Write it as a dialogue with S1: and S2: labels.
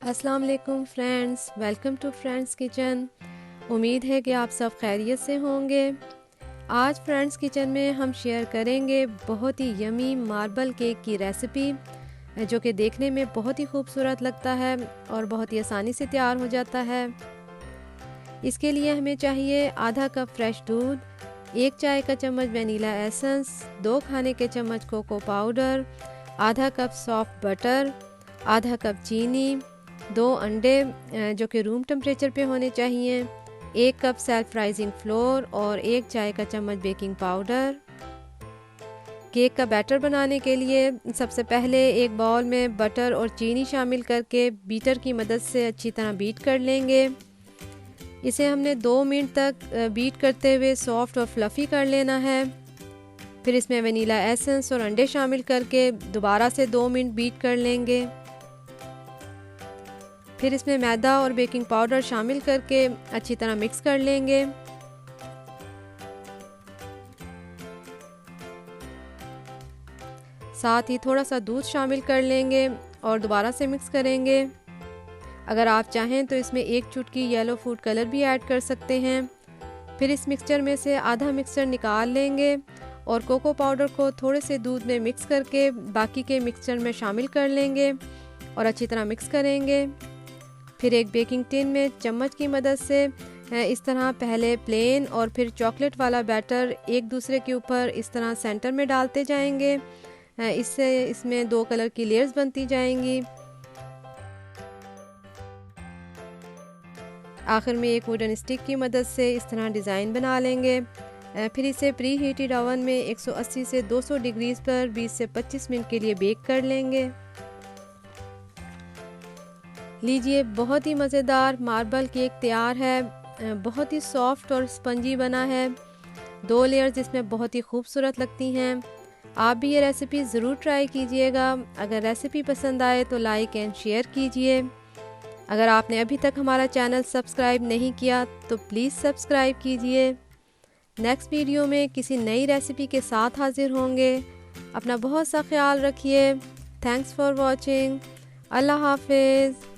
S1: अस्सलाम वालेकुम friends, welcome to friends kitchen. उम्मीद है कि आप सब खैरियत से होंगे। आज फ्रेंड्स किचन में हम शेयर करेंगे बहुत ही यमी मार्बल केक की रेसिपी, जो कि देखने में बहुत ही खूबसूरत लगता है और बहुत ही आसानी से तैयार हो जाता है। इसके लिए हमें चाहिए आधा कप फ्रेश दूध, 1 चाय का चम्मच वनीला एसेंस, 2 खाने के चम्मच कोको पाउडर, आधा कप सॉफ्ट बटर, आधा कप चीनी, 2 अंडे जो कि रूम टेम्परेचर पे होने चाहिए, 1 कप सेल्फ राइजिंग फ्लोर और 1 चाय का चम्मच बेकिंग पाउडर। केक का बैटर बनाने के लिए सबसे पहले एक बाउल में बटर और चीनी शामिल करके बीटर की मदद से अच्छी तरह बीट कर लेंगे। इसे हमने 2 मिनट तक बीट करते हुए सॉफ्ट और फ्लफ़ी कर लेना है। फिर इसमें वनीला एसेंस और अंडे शामिल करके दोबारा से 2 मिनट बीट कर लेंगे। फिर इसमें मैदा और बेकिंग पाउडर शामिल करके अच्छी तरह मिक्स कर लेंगे। साथ ही थोड़ा सा दूध शामिल कर लेंगे और दोबारा से मिक्स करेंगे। अगर आप चाहें तो इसमें 1 चुटकी येलो फूड कलर भी ऐड कर सकते हैं। फिर इस मिक्सचर में से आधा मिक्सचर निकाल लेंगे और कोको पाउडर को थोड़े से दूध में मिक्स करके बाकी के मिक्सचर में शामिल कर लेंगे और अच्छी तरह मिक्स करेंगे। फिर एक बेकिंग टिन में चम्मच की मदद से इस तरह पहले प्लेन और फिर चॉकलेट वाला बैटर एक दूसरे के ऊपर इस तरह सेंटर में डालते जाएंगे। इससे इसमें 2 कलर की लेयर्स बनती जाएंगी। आखिर में एक वुडन स्टिक की मदद से इस तरह डिज़ाइन बना लेंगे। फिर इसे प्री हीटेड ओवन में 180 से 200 डिग्रीज पर 20 से 25 मिनट के लिए बेक कर लेंगे। लीजिए, बहुत ही मज़ेदार मार्बल केक तैयार है। बहुत ही सॉफ्ट और स्पंजी बना है। 2 लेयर्स इसमें बहुत ही खूबसूरत लगती हैं। आप भी ये रेसिपी ज़रूर ट्राई कीजिएगा। अगर रेसिपी पसंद आए तो लाइक एंड शेयर कीजिए। अगर आपने अभी तक हमारा चैनल सब्सक्राइब नहीं किया तो प्लीज़ सब्सक्राइब कीजिए। नेक्स्ट वीडियो में किसी नई रेसिपी के साथ हाजिर होंगे। अपना बहुत सा ख्याल रखिए। Thanks for watching. अल्लाह हाफिज़।